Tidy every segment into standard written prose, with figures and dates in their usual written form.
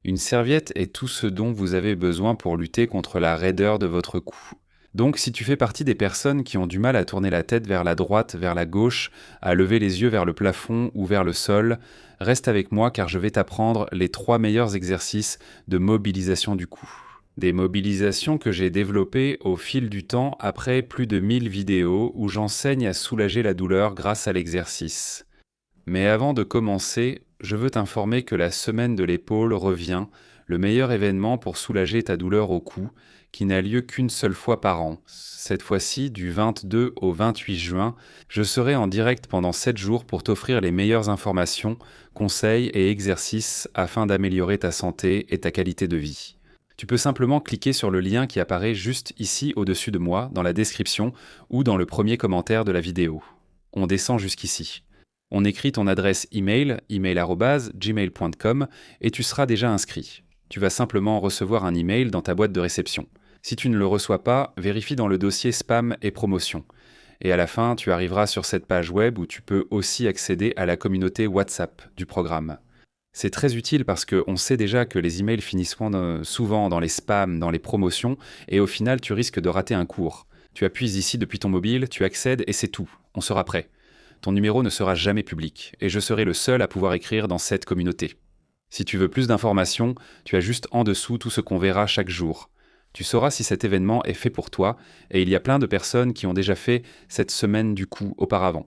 Une serviette est tout ce dont vous avez besoin pour lutter contre la raideur de votre cou. Donc si tu fais partie des personnes qui ont du mal à tourner la tête vers la droite, vers la gauche, à lever les yeux vers le plafond ou vers le sol, reste avec moi car je vais t'apprendre les 3 meilleurs exercices de mobilisation du cou. Des mobilisations que j'ai développées au fil du temps après plus de 1000 vidéos où j'enseigne à soulager la douleur grâce à l'exercice. Mais avant de commencer, je veux t'informer que la semaine de l'épaule revient, le meilleur événement pour soulager ta douleur au cou, qui n'a lieu qu'une seule fois par an. Cette fois-ci, du 22 au 28 juin, je serai en direct pendant 7 jours pour t'offrir les meilleures informations, conseils et exercices afin d'améliorer ta santé et ta qualité de vie. Tu peux simplement cliquer sur le lien qui apparaît juste ici au-dessus de moi, dans la description ou dans le premier commentaire de la vidéo. On descend jusqu'ici. On écrit ton adresse email, email@gmail.com, et tu seras déjà inscrit. Tu vas simplement recevoir un email dans ta boîte de réception. Si tu ne le reçois pas, vérifie dans le dossier spam et promotion. Et à la fin, tu arriveras sur cette page web où tu peux aussi accéder à la communauté WhatsApp du programme. C'est très utile parce qu'on sait déjà que les emails finissent souvent dans les spams, dans les promotions, et au final, tu risques de rater un cours. Tu appuies ici depuis ton mobile, tu accèdes et c'est tout. On sera prêt. Ton numéro ne sera jamais public, et je serai le seul à pouvoir écrire dans cette communauté. Si tu veux plus d'informations, tu as juste en dessous tout ce qu'on verra chaque jour. Tu sauras si cet événement est fait pour toi, et il y a plein de personnes qui ont déjà fait cette semaine du coup auparavant.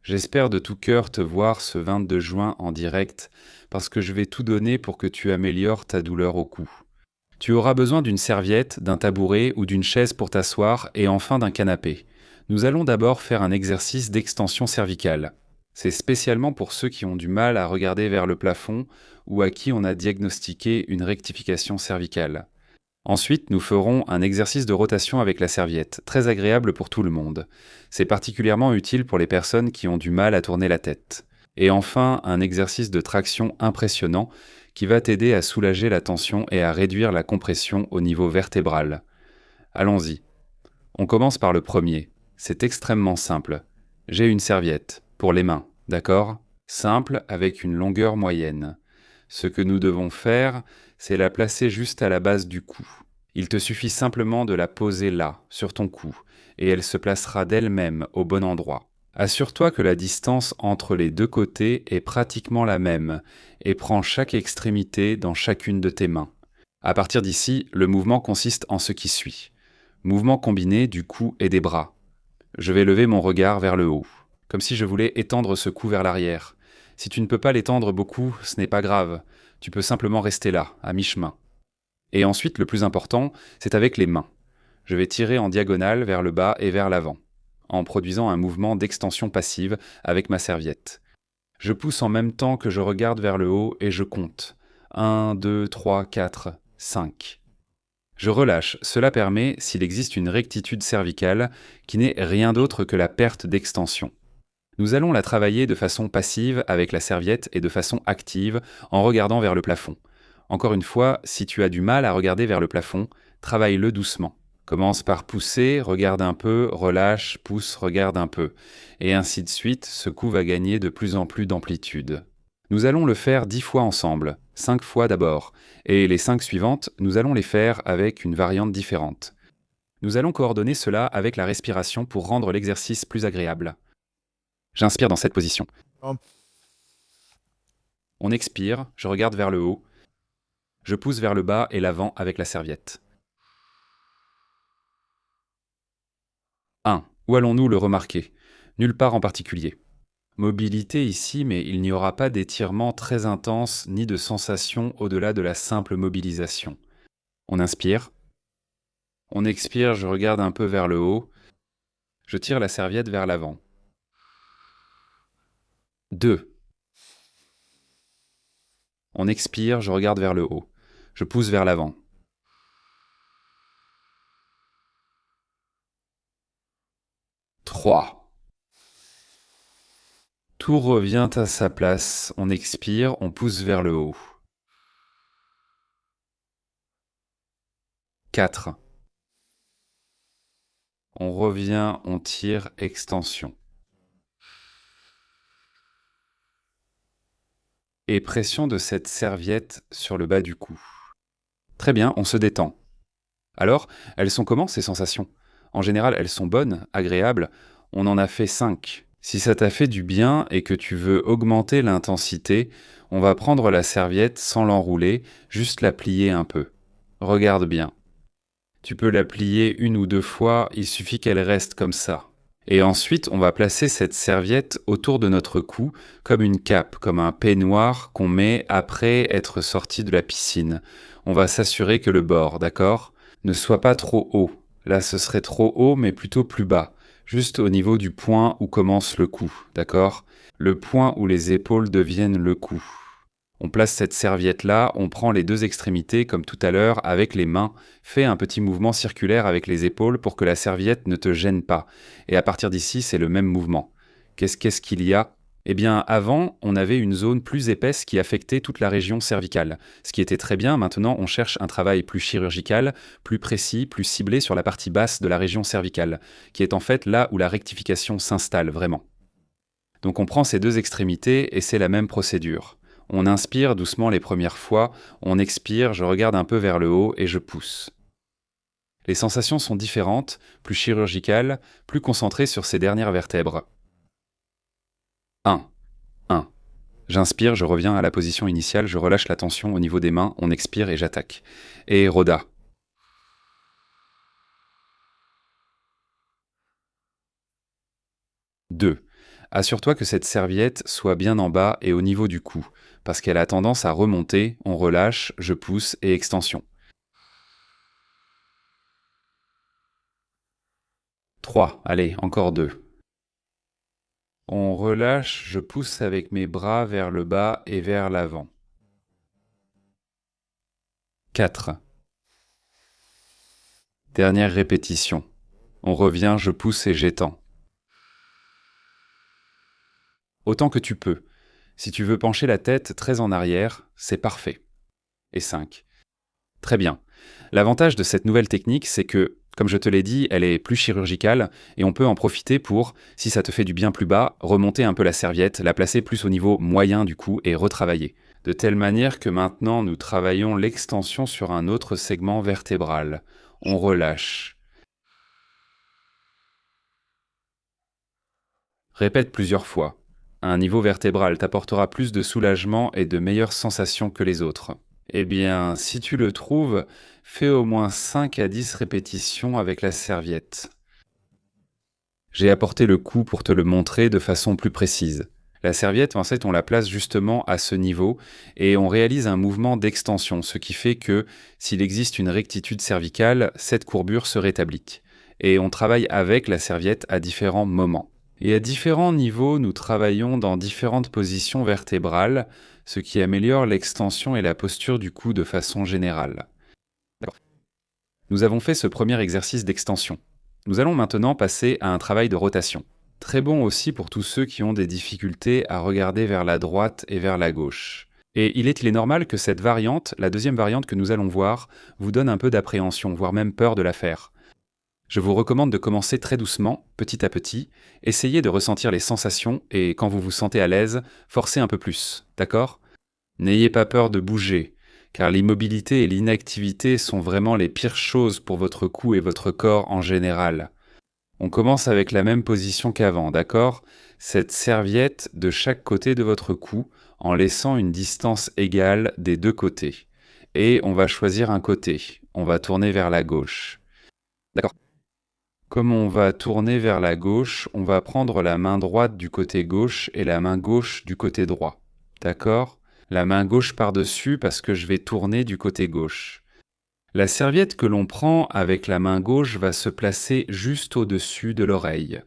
J'espère de tout cœur te voir ce 22 juin en direct, parce que je vais tout donner pour que tu améliores ta douleur au cou. Tu auras besoin d'une serviette, d'un tabouret ou d'une chaise pour t'asseoir et enfin d'un canapé. Nous allons d'abord faire un exercice d'extension cervicale. C'est spécialement pour ceux qui ont du mal à regarder vers le plafond ou à qui on a diagnostiqué une rectification cervicale. Ensuite, nous ferons un exercice de rotation avec la serviette, très agréable pour tout le monde. C'est particulièrement utile pour les personnes qui ont du mal à tourner la tête. Et enfin, un exercice de traction impressionnant qui va t'aider à soulager la tension et à réduire la compression au niveau vertébral. Allons-y. On commence par le premier. C'est extrêmement simple. J'ai une serviette, pour les mains, d'accord? Simple, avec une longueur moyenne. Ce que nous devons faire, c'est la placer juste à la base du cou. Il te suffit simplement de la poser là, sur ton cou, et elle se placera d'elle-même au bon endroit. Assure-toi que la distance entre les deux côtés est pratiquement la même, et prends chaque extrémité dans chacune de tes mains. À partir d'ici, le mouvement consiste en ce qui suit. Mouvement combiné du cou et des bras. Je vais lever mon regard vers le haut, comme si je voulais étendre ce cou vers l'arrière. Si tu ne peux pas l'étendre beaucoup, ce n'est pas grave. Tu peux simplement rester là, à mi-chemin. Et ensuite, le plus important, c'est avec les mains. Je vais tirer en diagonale vers le bas et vers l'avant, en produisant un mouvement d'extension passive avec ma serviette. Je pousse en même temps que je regarde vers le haut et je compte. 1, 2, 3, 4, 5. Je relâche, cela permet, s'il existe une rectitude cervicale, qui n'est rien d'autre que la perte d'extension. Nous allons la travailler de façon passive avec la serviette et de façon active en regardant vers le plafond. Encore une fois, si tu as du mal à regarder vers le plafond, travaille-le doucement. Commence par pousser, regarde un peu, relâche, pousse, regarde un peu. Et ainsi de suite, ce coup va gagner de plus en plus d'amplitude. Nous allons le faire 10 fois ensemble, 5 fois d'abord, et les 5 suivantes, nous allons les faire avec une variante différente. Nous allons coordonner cela avec la respiration pour rendre l'exercice plus agréable. J'inspire dans cette position. On expire, je regarde vers le haut. Je pousse vers le bas et l'avant avec la serviette. 1. Où allons-nous le remarquer? Nulle part en particulier. Mobilité ici, mais il n'y aura pas d'étirement très intense ni de sensation au-delà de la simple mobilisation. On inspire. On expire, je regarde un peu vers le haut. Je tire la serviette vers l'avant. 2. On expire, je regarde vers le haut. Je pousse vers l'avant. 3. Tout revient à sa place. On expire, on pousse vers le haut. 4. On revient, on tire, extension. et pression de cette serviette sur le bas du cou. Très bien, on se détend. Alors, elles sont comment ces sensations? En général, elles sont bonnes, agréables. On en a fait 5. Si ça t'a fait du bien et que tu veux augmenter l'intensité, on va prendre la serviette sans l'enrouler, juste la plier un peu. Regarde bien. Tu peux la plier 1 ou 2 fois, il suffit qu'elle reste comme ça. Et ensuite, on va placer cette serviette autour de notre cou, comme une cape, comme un peignoir qu'on met après être sorti de la piscine. On va s'assurer que le bord, d'accord, ne soit pas trop haut. Là, ce serait trop haut, mais plutôt plus bas, juste au niveau du point où commence le cou, d'accord? Le point où les épaules deviennent le cou. On place cette serviette-là, on prend les 2 extrémités comme tout à l'heure avec les mains, fais un petit mouvement circulaire avec les épaules pour que la serviette ne te gêne pas. Et à partir d'ici, c'est le même mouvement. Qu'est-ce qu'il y a? Eh bien, avant, on avait une zone plus épaisse qui affectait toute la région cervicale. Ce qui était très bien, maintenant on cherche un travail plus chirurgical, plus précis, plus ciblé sur la partie basse de la région cervicale, qui est en fait là où la rectification s'installe vraiment. Donc on prend ces 2 extrémités et c'est la même procédure. On inspire doucement les premières fois, on expire, je regarde un peu vers le haut et je pousse. Les sensations sont différentes, plus chirurgicales, plus concentrées sur ces dernières vertèbres. 1. 1. J'inspire, je reviens à la position initiale, je relâche la tension au niveau des mains, on expire et j'attaque. Et Rhoda. 2. Assure-toi que cette serviette soit bien en bas et au niveau du cou, parce qu'elle a tendance à remonter, on relâche, je pousse et extension. 3. Allez, encore 2. On relâche, je pousse avec mes bras vers le bas et vers l'avant. 4. Dernière répétition. On revient, je pousse et j'étends. Autant que tu peux. Si tu veux pencher la tête très en arrière, c'est parfait. Et 5. Très bien. L'avantage de cette nouvelle technique, c'est que, comme je te l'ai dit, elle est plus chirurgicale et on peut en profiter pour, si ça te fait du bien plus bas, remonter un peu la serviette, la placer plus au niveau moyen du cou et retravailler. De telle manière que maintenant nous travaillons l'extension sur un autre segment vertébral. On relâche. Répète plusieurs fois. Un niveau vertébral t'apportera plus de soulagement et de meilleures sensations que les autres. Eh bien, si tu le trouves, fais au moins 5 à 10 répétitions avec la serviette. J'ai apporté le coup pour te le montrer de façon plus précise. La serviette, en fait, on la place justement à ce niveau et on réalise un mouvement d'extension, ce qui fait que, s'il existe une rectitude cervicale, cette courbure se rétablit. Et on travaille avec la serviette à différents moments. Et à différents niveaux, nous travaillons dans différentes positions vertébrales, ce qui améliore l'extension et la posture du cou de façon générale. D'accord. Nous avons fait ce premier exercice d'extension. Nous allons maintenant passer à un travail de rotation. Très bon aussi pour tous ceux qui ont des difficultés à regarder vers la droite et vers la gauche. Et il est normal que cette variante, la deuxième variante que nous allons voir, vous donne un peu d'appréhension, voire même peur de la faire. Je vous recommande de commencer très doucement, petit à petit, essayez de ressentir les sensations et quand vous vous sentez à l'aise, forcez un peu plus, d'accord? N'ayez pas peur de bouger, car l'immobilité et l'inactivité sont vraiment les pires choses pour votre cou et votre corps en général. On commence avec la même position qu'avant, d'accord? Cette serviette de chaque côté de votre cou, en laissant une distance égale des 2 côtés. Et on va choisir un côté, on va tourner vers la gauche. D'accord? Comme on va tourner vers la gauche, on va prendre la main droite du côté gauche et la main gauche du côté droit. D'accord? La main gauche par-dessus parce que je vais tourner du côté gauche. La serviette que l'on prend avec la main gauche va se placer juste au-dessus de l'oreille.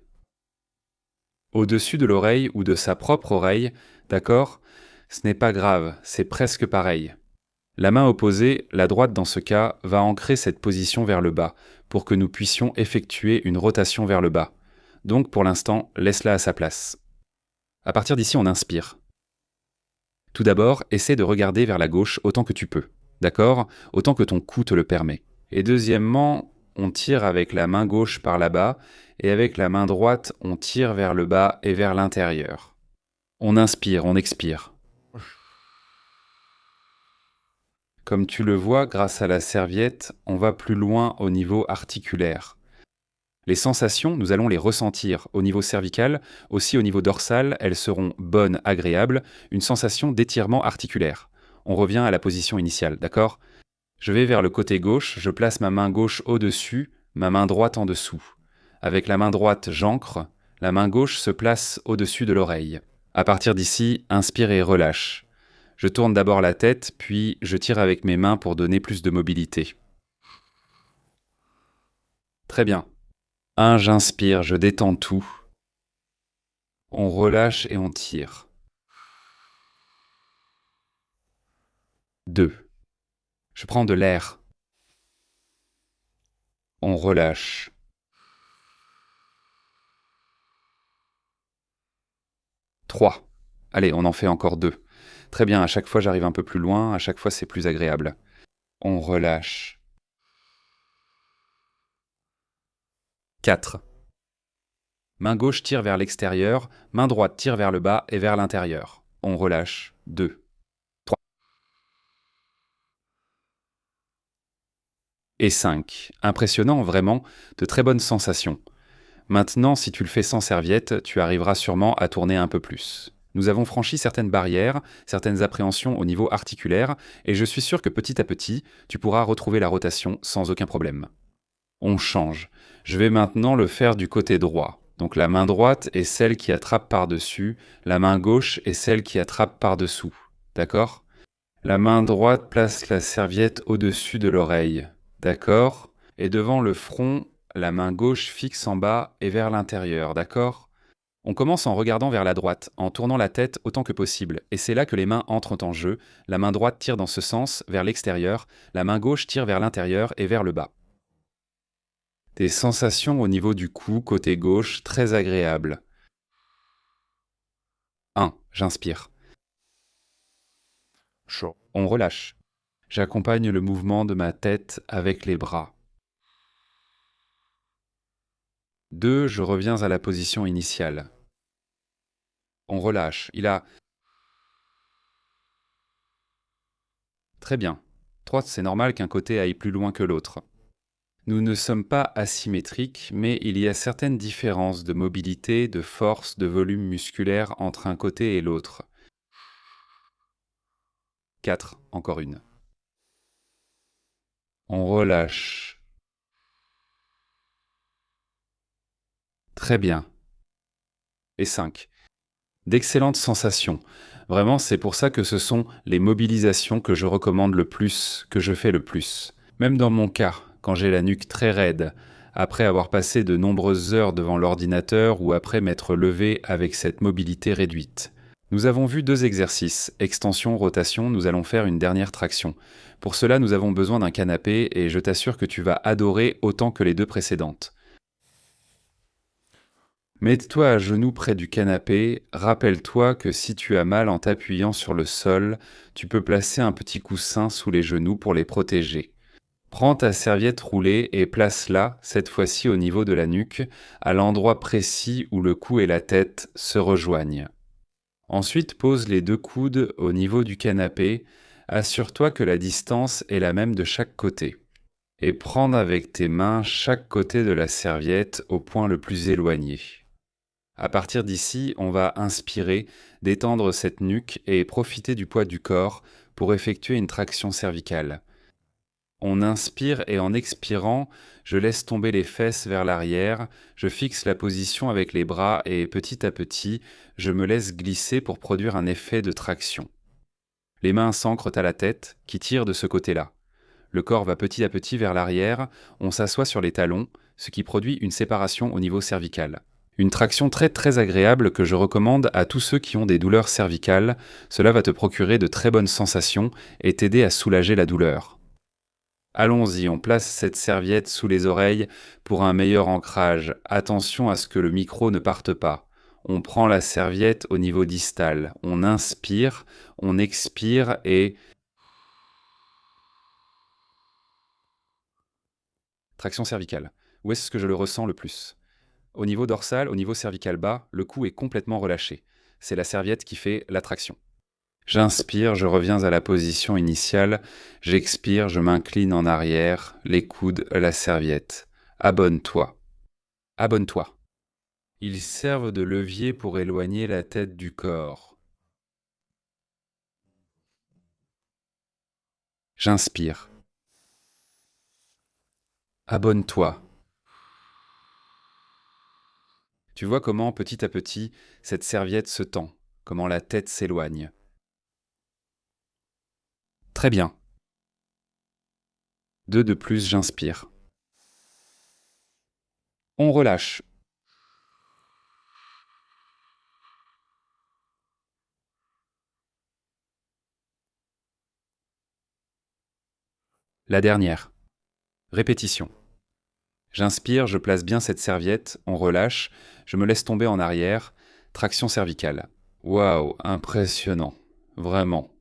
Au-dessus de l'oreille ou de sa propre oreille, d'accord? Ce n'est pas grave, c'est presque pareil. La main opposée, la droite dans ce cas, va ancrer cette position vers le bas, pour que nous puissions effectuer une rotation vers le bas. Donc pour l'instant, laisse-la à sa place. À partir d'ici, on inspire. Tout d'abord, essaie de regarder vers la gauche autant que tu peux, d'accord? Autant que ton cou te le permet. Et deuxièmement, on tire avec la main gauche par là-bas, et avec la main droite, on tire vers le bas et vers l'intérieur. On inspire, on expire. Comme tu le vois, grâce à la serviette, on va plus loin au niveau articulaire. Les sensations, nous allons les ressentir au niveau cervical, aussi au niveau dorsal, elles seront bonnes, agréables, une sensation d'étirement articulaire. On revient à la position initiale, d'accord? Je vais vers le côté gauche, je place ma main gauche au-dessus, ma main droite en dessous. Avec la main droite, j'ancre, la main gauche se place au-dessus de l'oreille. À partir d'ici, inspire et relâche. Je tourne d'abord la tête, puis je tire avec mes mains pour donner plus de mobilité. Très bien. 1, j'inspire, je détends tout. On relâche et on tire. 2. Je prends de l'air. On relâche. 3. Allez, on en fait encore 2. Très bien, à chaque fois j'arrive un peu plus loin, à chaque fois c'est plus agréable. On relâche. 4. Main gauche tire vers l'extérieur, main droite tire vers le bas et vers l'intérieur. On relâche. 2. 3. Et 5. Impressionnant, vraiment, de très bonnes sensations. Maintenant, si tu le fais sans serviette, tu arriveras sûrement à tourner un peu plus. Nous avons franchi certaines barrières, certaines appréhensions au niveau articulaire, et je suis sûr que petit à petit, tu pourras retrouver la rotation sans aucun problème. On change. Je vais maintenant le faire du côté droit. Donc la main droite est celle qui attrape par-dessus, la main gauche est celle qui attrape par-dessous. D'accord? La main droite place la serviette au-dessus de l'oreille. D'accord? Et devant le front, la main gauche fixe en bas et vers l'intérieur. D'accord? On commence en regardant vers la droite, en tournant la tête autant que possible, et c'est là que les mains entrent en jeu. La main droite tire dans ce sens, vers l'extérieur, la main gauche tire vers l'intérieur et vers le bas. Des sensations au niveau du cou, côté gauche, très agréables. 1. J'inspire. On relâche. J'accompagne le mouvement de ma tête avec les bras. 2. Je reviens à la position initiale. On relâche. Il a... Très bien. 3. C'est normal qu'un côté aille plus loin que l'autre. Nous ne sommes pas asymétriques, mais il y a certaines différences de mobilité, de force, de volume musculaire entre un côté et l'autre. 4. Encore une. On relâche. Très bien. Et 5. D'excellentes sensations. Vraiment, c'est pour ça que ce sont les mobilisations que je recommande le plus, que je fais le plus. Même dans mon cas, quand j'ai la nuque très raide, après avoir passé de nombreuses heures devant l'ordinateur ou après m'être levé avec cette mobilité réduite. Nous avons vu 2 exercices, extension, rotation, nous allons faire une dernière traction. Pour cela, nous avons besoin d'un canapé et je t'assure que tu vas adorer autant que les 2 précédentes. Mets-toi à genoux près du canapé, rappelle-toi que si tu as mal en t'appuyant sur le sol, tu peux placer un petit coussin sous les genoux pour les protéger. Prends ta serviette roulée et place-la, cette fois-ci au niveau de la nuque, à l'endroit précis où le cou et la tête se rejoignent. Ensuite, pose les 2 coudes au niveau du canapé, assure-toi que la distance est la même de chaque côté. Et prends avec tes mains chaque côté de la serviette au point le plus éloigné. À partir d'ici, on va inspirer, détendre cette nuque et profiter du poids du corps pour effectuer une traction cervicale. On inspire et en expirant, je laisse tomber les fesses vers l'arrière, je fixe la position avec les bras et petit à petit, je me laisse glisser pour produire un effet de traction. Les mains s'ancrent à la tête, qui tire de ce côté-là. Le corps va petit à petit vers l'arrière, on s'assoit sur les talons, ce qui produit une séparation au niveau cervical. Une traction très agréable que je recommande à tous ceux qui ont des douleurs cervicales. Cela va te procurer de très bonnes sensations et t'aider à soulager la douleur. Allons-y, on place cette serviette sous les oreilles pour un meilleur ancrage. Attention à ce que le micro ne parte pas. On prend la serviette au niveau distal. On inspire, on expire et... Traction cervicale. Où est-ce que je le ressens le plus ? Au niveau dorsal, au niveau cervical bas, le cou est complètement relâché. C'est la serviette qui fait la traction. J'inspire, je reviens à la position initiale. J'expire, je m'incline en arrière, les coudes, la serviette. Abonne-toi. Abonne-toi. Ils servent de levier pour éloigner la tête du corps. J'inspire. Abonne-toi. Tu vois comment, petit à petit, cette serviette se tend, comment la tête s'éloigne. Très bien. 2 de plus, j'inspire. On relâche. La dernière. Répétition. J'inspire, je place bien cette serviette, on relâche, je me laisse tomber en arrière, traction cervicale. Waouh, impressionnant. Vraiment.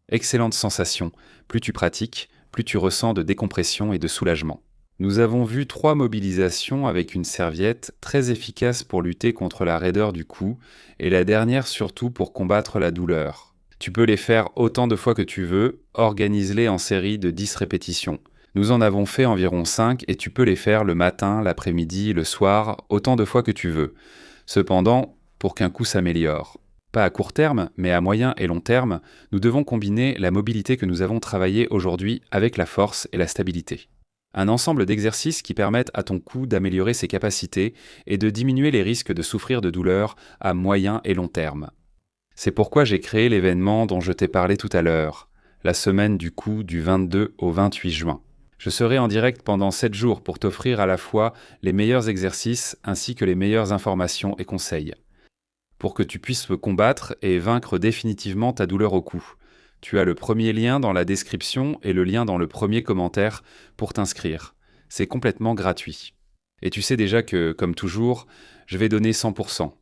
Excellente sensation. Plus tu pratiques, plus tu ressens de décompression et de soulagement. Nous avons vu 3 mobilisations avec une serviette très efficace pour lutter contre la raideur du cou et la dernière surtout pour combattre la douleur. Tu peux les faire autant de fois que tu veux, organise-les en série de 10 répétitions. Nous en avons fait environ 5 et tu peux les faire le matin, l'après-midi, le soir, autant de fois que tu veux. Cependant, pour qu'un cou s'améliore, pas à court terme, mais à moyen et long terme, nous devons combiner la mobilité que nous avons travaillée aujourd'hui avec la force et la stabilité. Un ensemble d'exercices qui permettent à ton cou d'améliorer ses capacités et de diminuer les risques de souffrir de douleurs à moyen et long terme. C'est pourquoi j'ai créé l'événement dont je t'ai parlé tout à l'heure, la semaine du cou du 22 au 28 juin. Je serai en direct pendant 7 jours pour t'offrir à la fois les meilleurs exercices ainsi que les meilleures informations et conseils, pour que tu puisses combattre et vaincre définitivement ta douleur au cou. Tu as le premier lien dans la description et le lien dans le premier commentaire pour t'inscrire. C'est complètement gratuit. Et tu sais déjà que, comme toujours, je vais donner 100%.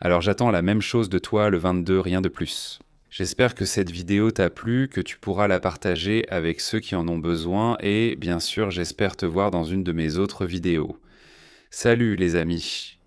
Alors j'attends la même chose de toi le 22, rien de plus. J'espère que cette vidéo t'a plu, que tu pourras la partager avec ceux qui en ont besoin et, bien sûr, j'espère te voir dans une de mes autres vidéos. Salut les amis!